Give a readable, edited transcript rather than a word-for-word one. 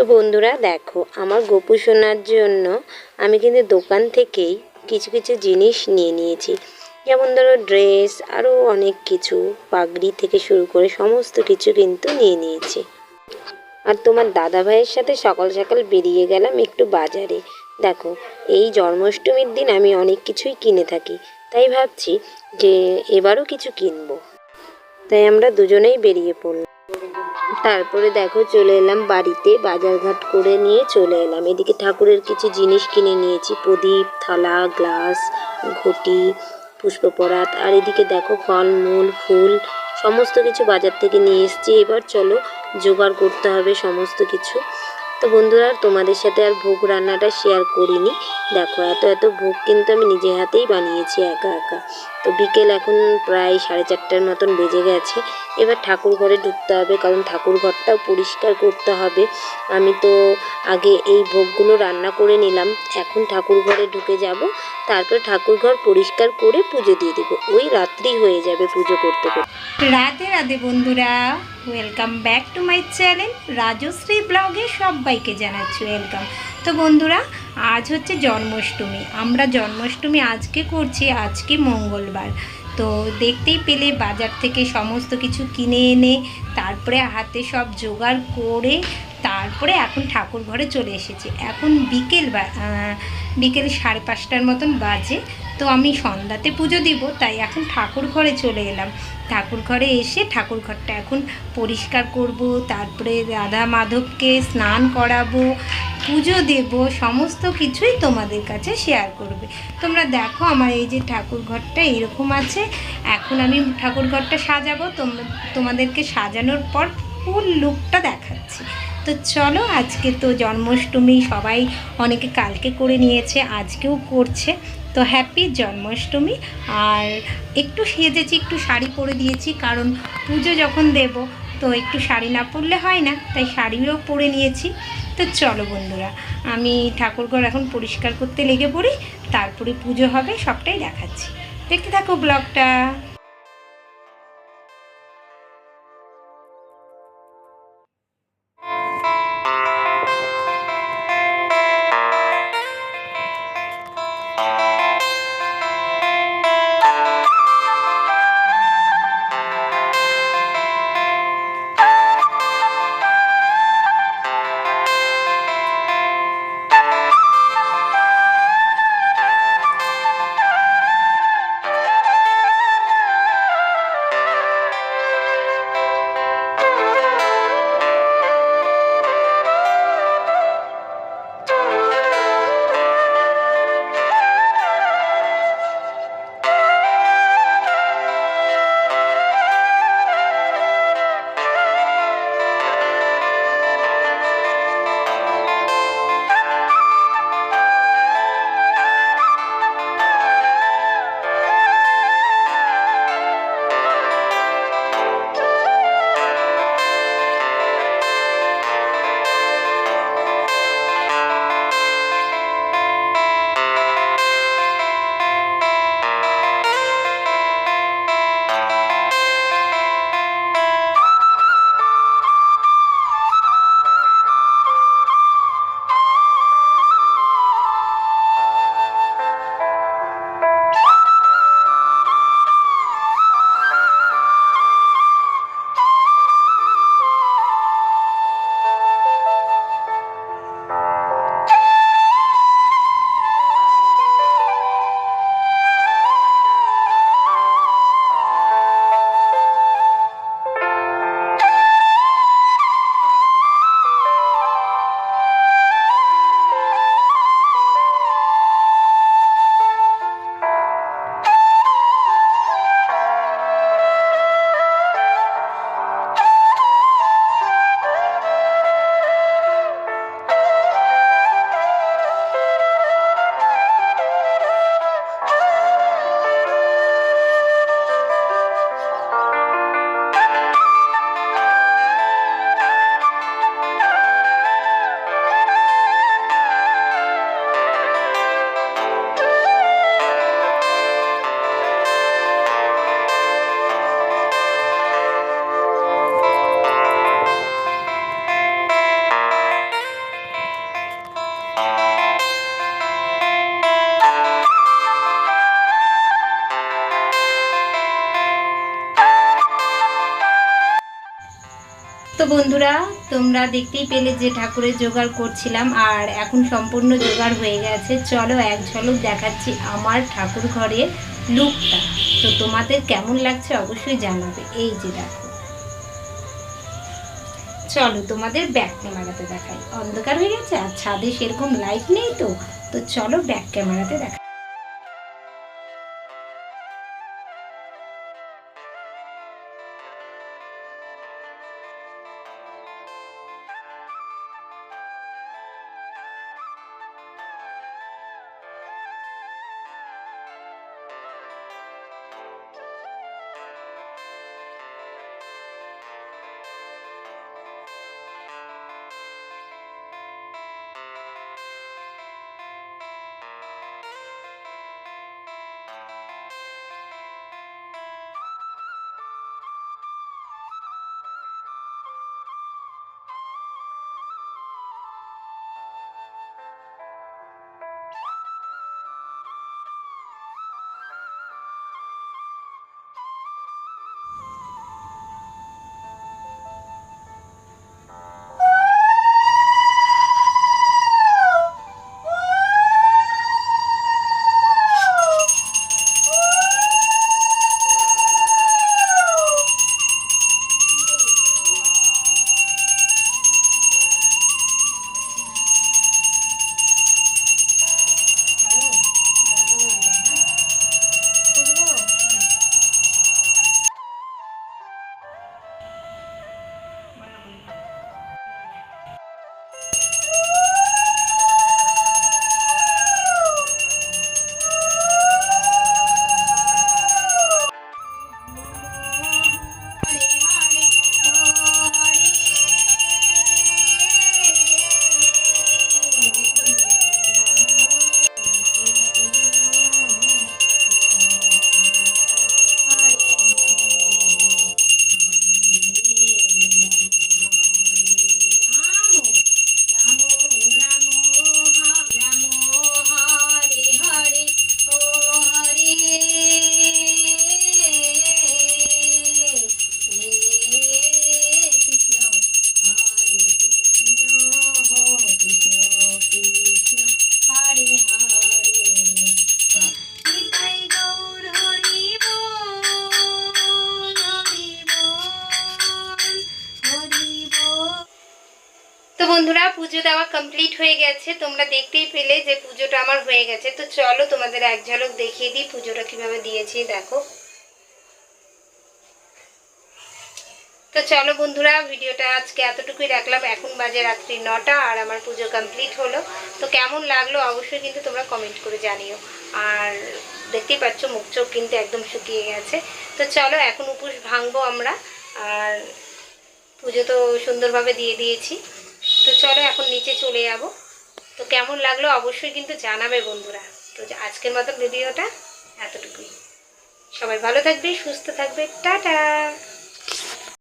তো বন্ধুরা দেখো, আমার গোপু সোনার জন্য আমি কিন্তু দোকান থেকেই কিছু কিছু জিনিস নিয়ে নিয়েছি। যেমন ধরো ড্রেস, আরও অনেক কিছু, পাগড়ি থেকে শুরু করে সমস্ত কিছু কিন্তু নিয়ে নিয়েছি। আর তোমার দাদা ভাইয়ের সাথে সকাল সকাল বেরিয়ে গেলাম একটু বাজারে। দেখো, এই জন্মাষ্টমীর দিন আমি অনেক কিছুই কিনে থাকি, তাই ভাবছি যে এবারও কিছু কিনবো। তাই আমরা দুজনেই বেরিয়ে পড়লাম। তারপরে দেখো চলে এলাম বাড়িতে, বাজারঘাট করে নিয়ে চলে এলাম। এদিকে ঠাকুরের কিছু জিনিস কিনে নিয়েছি, প্রদীপ, থালা, গ্লাস, ঘটি, পুষ্পপরাত। আর এদিকে দেখো ফলমূল, ফুল, সমস্ত কিছু বাজার থেকে নিয়ে এসেছি। এবার চলো জোগাড় করতে হবে সমস্ত কিছু। তো বন্ধুরা, তোমাদের সাথে আর ভোগ রান্নাটা শেয়ার করিনি। দেখো, এত এত ভোগ কিন্তু আমি নিজের হাতেই বানিয়েছি একা একা। তো বিকেল এখন প্রায় 4:30টার মতন বেজে গেছে। এবার ঠাকুর ঘরে ঢুকতে হবে, কারণ ঠাকুর ঘরটাও পরিষ্কার করতে হবে। আমি তো আগে এই ভোগগুলো রান্না করে নিলাম, এখন ঠাকুর ঘরে ঢুকে যাব। তারপর ঠাকুর ঘর পরিষ্কার করে পুজো দিয়ে দেবো। ওই রাত্রি হয়ে যাবে পুজো করতে করতে। রাধে রাধে বন্ধুরা, welcome back to my channel Rajshree ব্লগে সবাইকে জানাচ্ছি ওয়েলকাম। তো বন্ধুরা, আজ হচ্ছে জন্মাষ্টমী। আমরা জন্মাষ্টমী আজকে করছি, আজকে মঙ্গলবার। তো দেখতেই পেলে বাজার থেকে সমস্ত কিছু কিনে এনে তারপরে হাতে সব জোগাড় করে তারপরে এখন ঠাকুর ঘরে চলে এসেছি। এখন বিকেল 5:30টার মতন বাজে। তো আমি সন্ধ্যাতে পুজো দিব, তাই এখন ঠাকুর ঘরে চলে এলাম। ঠাকুর ঘরে এসে ঠাকুর ঘরটা এখন পরিষ্কার করব, তারপরে রাধা মাধবকে স্নান করাবো, পুজো দেব, সমস্ত কিছুই তোমাদের কাছে শেয়ার করবে। তোমরা দেখো, আমার এই যে ঠাকুর ঘরটা এরকম আছে। এখন আমি ঠাকুর ঘরটা সাজাবো, তোমাদেরকে সাজানোর পর ফুল লুকটা দেখাচ্ছি। তো চলো, আজকে তো জন্মাষ্টমী, সবাই অনেকে কালকে করে নিয়েছে, আজকেও করছে। তো হ্যাপি জন্মাষ্টমী। আর একটু সেজেছি, একটু শাড়ি পরে দিয়েছি, কারণ পুজো যখন দেব তো একটু শাড়ি না পরলে হয় না, তাই শাড়িও পরে নিয়েছি। তো চলো বন্ধুরা, আমি ঠাকুরঘর এখন পরিষ্কার করতে লেগে পড়ি, তারপরে পুজো হবে, সবটাই দেখাচ্ছি। দেখতে থাকো ব্লগটা। বন্ধুরা, তোমরা দেখতেই পেলে যে ঠাকুরের জোগাড় করছিলাম, আর এখন সম্পূর্ণ জোগাড় হয়ে গেছে। চলো এক ঝলক দেখাচ্ছি আমার ঠাকুর ঘরের লুকটা। তো তোমাদের কেমন লাগছে অবশ্যই জানাবে। এই যে দেখো, চলো তোমাদের ব্যাক ক্যামেরাতে দেখাই। অন্ধকার হয়ে গেছে আর ছাদে সেরকম লাইট নেই, তো তো চলো ব্যাক ক্যামেরাতে দেখাই। তো বন্ধুরা, পুজো দেওয়া কমপ্লিট হয়ে গেছে। তোমরা দেখতেই পেলে যে পুজোটা আমার হয়ে গেছে। তো চলো তোমাদের এক ঝলক দেখিয়ে দিই পুজোটা কিভাবে দিয়েছি। দেখো, তো চলো বন্ধুরা, ভিডিওটা আজকে এতটুকুই রাখলাম। এখন বাজে রাত্রি 9টা আর আমার পুজো কমপ্লিট হলো। তো কেমন লাগলো অবশ্যই কিন্তু তোমরা কমেন্ট করে জানিও। আর দেখতেই পাচ্ছ মুখ চোখ কিন্তু একদম শুকিয়ে গেছে। তো চলো এখন উপোস ভাঙবো আমরা। আর পুজো তো সুন্দরভাবে দিয়ে দিয়েছি। তো চলো এখন নিচে চলে যাবো। তো কেমন লাগলো অবশ্যই কিন্তু জানাবে বন্ধুরা। তো আজকের মতো ভিডিওটা এতটুকুই। সবাই ভালো থাকবে, সুস্থ থাকবে, টাটা।